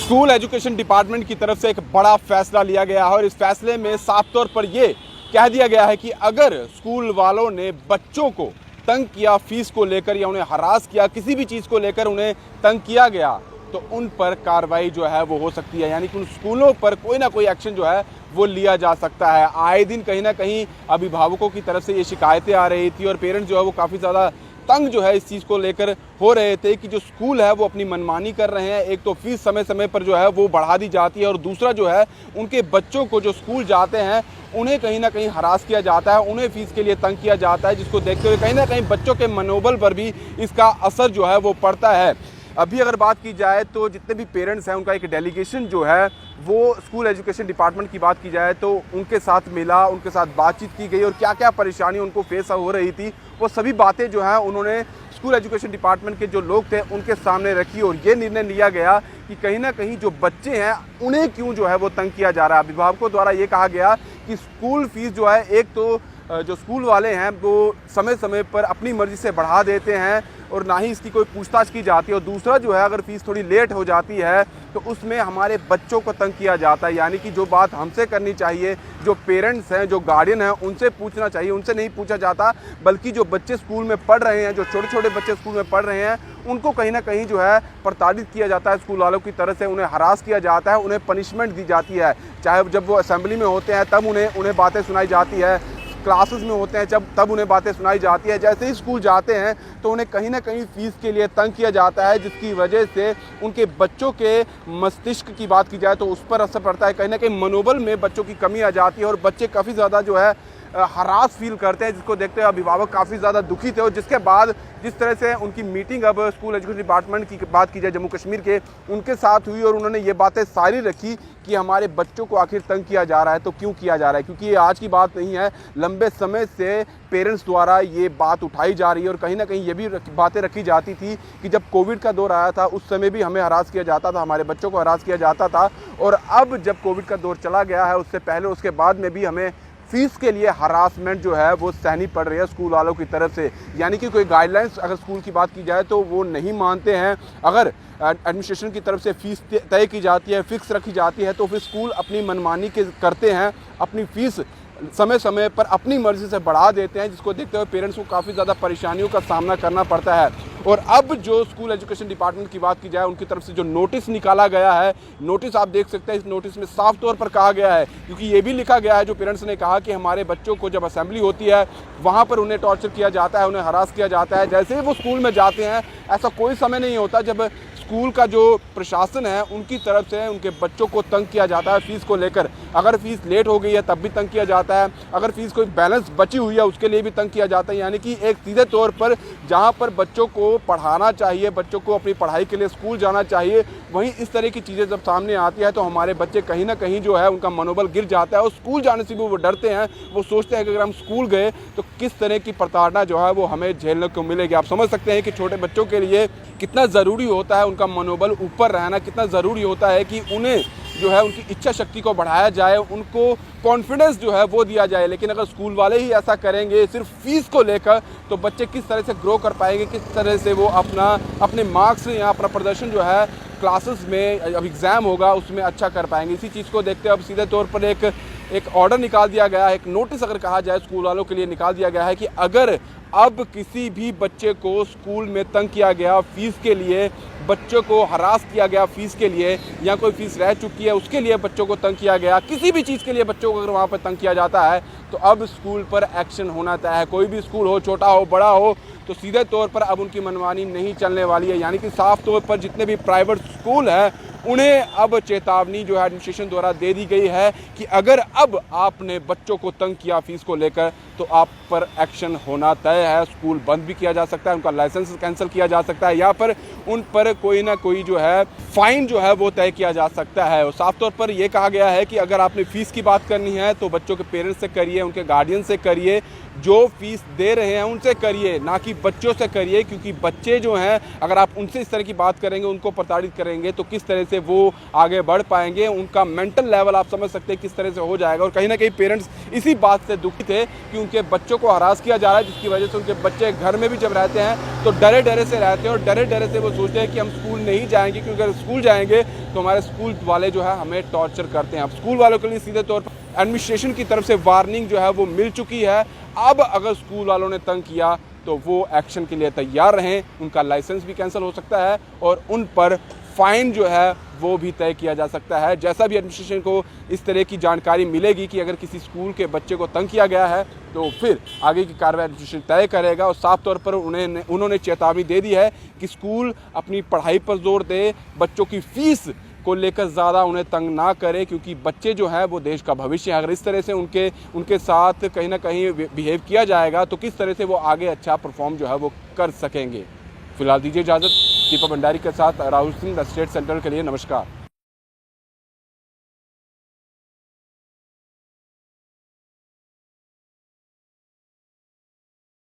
School education department की तरफ से एक बड़ा फैसला लिया गया है और इस फैसले में साफ तौर पर ये कह दिया गया है कि अगर स्कूल वालों ने बच्चों को तंग किया फीस को लेकर या उन्हें हरास किया, किसी भी चीज़ को लेकर उन्हें तंग किया गया, तो उन पर कार्रवाई जो है वो हो सकती है। यानी कि उन स्कूलों पर कोई ना कोई एक्शन जो है वो लिया जा सकता है। आए दिन कहीं ना कहीं अभिभावकों की तरफ से ये शिकायतें आ रही थी और पेरेंट्स जो है वो काफ़ी ज़्यादा तंग जो है इस चीज़ को लेकर हो रहे थे कि जो स्कूल है वो अपनी मनमानी कर रहे हैं। एक तो फीस समय समय पर जो है वो बढ़ा दी जाती है और दूसरा जो है उनके बच्चों को जो स्कूल जाते हैं उन्हें कहीं ना कहीं हरास किया जाता है, उन्हें फीस के लिए तंग किया जाता है, जिसको देखते हुए कहीं ना कहीं बच्चों के मनोबल पर भी इसका असर जो है वो पड़ता है। अभी अगर बात की जाए तो जितने भी पेरेंट्स हैं उनका एक डेलीगेशन जो है वो स्कूल एजुकेशन डिपार्टमेंट की बात की जाए तो उनके साथ मिला, उनके साथ बातचीत की गई और क्या क्या परेशानी उनको फेस हो रही थी वो सभी बातें जो हैं उन्होंने स्कूल एजुकेशन डिपार्टमेंट के जो लोग थे उनके सामने रखी और ये निर्णय लिया गया कि कहीं ना कहीं जो बच्चे हैं उन्हें क्यों जो है वो तंग किया जा रहा है। अभिभावकों द्वारा ये कहा गया कि स्कूल फीस जो है, एक तो जो स्कूल वाले हैं वो समय समय पर अपनी मर्ज़ी से बढ़ा देते हैं और ना ही इसकी कोई पूछताछ की जाती है, और दूसरा जो है अगर फ़ीस थोड़ी लेट हो जाती है तो उसमें हमारे बच्चों को तंग किया जाता है। यानी कि जो बात हमसे करनी चाहिए, जो पेरेंट्स हैं, जो गार्डियन हैं, उनसे पूछना चाहिए, उनसे नहीं पूछा जाता, बल्कि जो बच्चे स्कूल में पढ़ रहे हैं, जो छोटे छोटे बच्चे स्कूल में पढ़ रहे हैं, उनको कहीं ना कहीं जो है प्रताड़ित किया जाता है स्कूल वालों की तरफ से, उन्हें हरास किया जाता है, उन्हें पनिशमेंट दी जाती है। चाहे जब वो असेंबली में होते हैं तब उन्हें बातें सुनाई जाती है, क्लासेस में होते हैं तब उन्हें बातें सुनाई जाती है। जैसे ही स्कूल जाते हैं तो उन्हें कहीं ना कहीं फ़ीस के लिए तंग किया जाता है, जिसकी वजह से उनके बच्चों के मस्तिष्क की बात की जाए तो उस पर असर पड़ता है। कहीं ना कहीं मनोबल में बच्चों की कमी आ जाती है और बच्चे काफ़ी ज़्यादा जो है हरास फील करते हैं, जिसको देखते हुए अभिभावक काफ़ी ज़्यादा दुखी थे। और जिसके बाद जिस तरह से उनकी मीटिंग अब स्कूल एजुकेशन डिपार्टमेंट की बात की जाए जम्मू कश्मीर के, उनके साथ हुई और उन्होंने ये बातें सारी रखी कि हमारे बच्चों को आखिर तंग किया जा रहा है तो क्यों किया जा रहा है, क्योंकि ये आज की बात नहीं है, लंबे समय से पेरेंट्स द्वारा ये बात उठाई जा रही है। और कहीं ना कहीं ये भी बातें रखी जाती थी कि जब कोविड का दौर आया था उस समय भी हमें हरास किया जाता था, हमारे बच्चों को हरास किया जाता था, और अब जब कोविड का दौर चला गया है उससे पहले उसके बाद में भी हमें फीस के लिए हरासमेंट जो है वो सहनी पड़ रही है स्कूल वालों की तरफ से। यानी कि कोई गाइडलाइंस अगर स्कूल की बात की जाए तो वो नहीं मानते हैं। अगर एडमिनिस्ट्रेशन की तरफ से फ़ीस तय की जाती है, फिक्स रखी जाती है, तो फिर स्कूल अपनी मनमानी के करते हैं, अपनी फ़ीस समय समय पर अपनी मर्ज़ी से बढ़ा देते हैं, जिसको देखते हुए पेरेंट्स को काफ़ी ज़्यादा परेशानियों का सामना करना पड़ता है। और अब जो स्कूल एजुकेशन डिपार्टमेंट की बात की जाए उनकी तरफ से जो नोटिस निकाला गया है, नोटिस आप देख सकते हैं, इस नोटिस में साफ तौर पर कहा गया है, क्योंकि ये भी लिखा गया है, जो पेरेंट्स ने कहा कि हमारे बच्चों को जब असेंबली होती है वहाँ पर उन्हें टॉर्चर किया जाता है, उन्हें हरास किया जाता है। जैसे ही वो स्कूल में जाते हैं ऐसा कोई समय नहीं होता जब स्कूल का जो प्रशासन है उनकी तरफ से उनके बच्चों को तंग किया जाता है फ़ीस को लेकर। अगर फ़ीस लेट हो गई है तब भी तंग किया जाता है, अगर फ़ीस कोई बैलेंस बची हुई है उसके लिए भी तंग किया जाता है। यानी कि एक सीधे तौर पर जहां पर बच्चों को पढ़ाना चाहिए, बच्चों को अपनी पढ़ाई के लिए स्कूल जाना चाहिए, वहीं इस तरह की चीज़ें जब सामने आती है तो हमारे बच्चे कहीं ना कहीं जो है उनका मनोबल गिर जाता है और स्कूल जाने से भी वो डरते हैं। वो सोचते हैं कि अगर हम स्कूल गए तो किस तरह की प्रताड़ना जो है वो हमें झेलने को मिलेगी। आप समझ सकते हैं कि छोटे बच्चों के लिए कितना ज़रूरी होता है उनका मनोबल ऊपर रहना, कितना ज़रूरी होता है कि उन्हें जो है उनकी इच्छा शक्ति को बढ़ाया जाए, उनको कॉन्फिडेंस जो है वो दिया जाए। लेकिन अगर स्कूल वाले ही ऐसा करेंगे सिर्फ फीस को लेकर तो बच्चे किस तरह से ग्रो कर पाएंगे, किस तरह से वो अपने मार्क्स या अपना प्रदर्शन जो है क्लासेस में अब एग्ज़ाम होगा उसमें अच्छा कर पाएंगे। इसी चीज़ को देखते हुए अब सीधे तौर पर एक ऑर्डर निकाल दिया गया है, एक नोटिस अगर कहा जाए स्कूल वालों के लिए निकाल दिया गया है कि अगर अब किसी भी बच्चे को स्कूल में तंग किया गया फ़ीस के लिए, बच्चों को हरास किया गया फ़ीस के लिए, या कोई फ़ीस रह चुकी है उसके लिए बच्चों को तंग किया गया, किसी भी चीज़ के लिए बच्चों को अगर वहाँ पर तंग किया जाता है तो अब स्कूल पर एक्शन होना तय है। कोई भी स्कूल हो, छोटा हो बड़ा हो, तो सीधे तौर पर अब उनकी मनमानी नहीं चलने वाली है। यानी कि साफ तौर पर जितने भी प्राइवेट स्कूल हैं उन्हें अब चेतावनी जो है एडमिनिस्ट्रेशन द्वारा दे दी गई है कि अगर अब आपने बच्चों को तंग किया फ़ीस को लेकर तो आप पर एक्शन होना तय है। स्कूल बंद भी किया जा सकता है, उनका लाइसेंस कैंसिल किया जा सकता है, या पर उन पर कोई ना कोई जो है फ़ाइन जो है वो तय किया जा सकता है। और साफ तौर पर यह कहा गया है कि अगर आपने फ़ीस की बात करनी है तो बच्चों के पेरेंट्स से करिए, उनके गार्डियन से करिए, जो फीस दे रहे हैं उनसे करिए, ना कि बच्चों से करिए, क्योंकि बच्चे जो हैं अगर आप उनसे इस तरह की बात करेंगे, उनको प्रताड़ित करेंगे तो किस तरह से से वो आगे बढ़ पाएंगे। उनका मेंटल लेवल आप समझ सकते हैं किस तरह से हो जाएगा। और कहीं ना कहीं पेरेंट्स इसी बात से दुखी थे कि उनके बच्चों को हरास किया जा रहा है, जिसकी वजह से उनके बच्चे घर में भी जब रहते हैं तो डरे डरे से रहते हैं और डरे डरे से वो सोचते हैं कि हम स्कूल नहीं जाएंगे, क्योंकि अगर स्कूल जाएंगे तो हमारे स्कूल वाले जो है हमें टॉर्चर करते हैं। अब स्कूल वालों के लिए सीधे तौर पर एडमिनिस्ट्रेशन की तरफ से वार्निंग जो है वो मिल चुकी है। अब अगर स्कूल वालों ने तंग किया तो वो एक्शन के लिए तैयार रहें। उनका लाइसेंस भी कैंसिल हो सकता है और उन पर फाइन जो है वो भी तय किया जा सकता है। जैसा भी एडमिनिस्ट्रेशन को इस तरह की जानकारी मिलेगी कि अगर किसी स्कूल के बच्चे को तंग किया गया है तो फिर आगे की कार्रवाई एडमिनिस्ट्रेशन तय करेगा। और साफ तौर पर उन्होंने चेतावनी दे दी है कि स्कूल अपनी पढ़ाई पर जोर दे, बच्चों की फीस को लेकर ज़्यादा उन्हें तंग ना करे, क्योंकि बच्चे जो हैं वो देश का भविष्य है। अगर इस तरह से उनके साथ कहीं ना कहीं बिहेव किया जाएगा तो किस तरह से वो आगे अच्छा परफॉर्म जो है वो कर सकेंगे। फिलहाल दीजिए इजाज़त। दीपक भंडारी के साथ Rahul Singh, the state central के लिए। नमस्कार।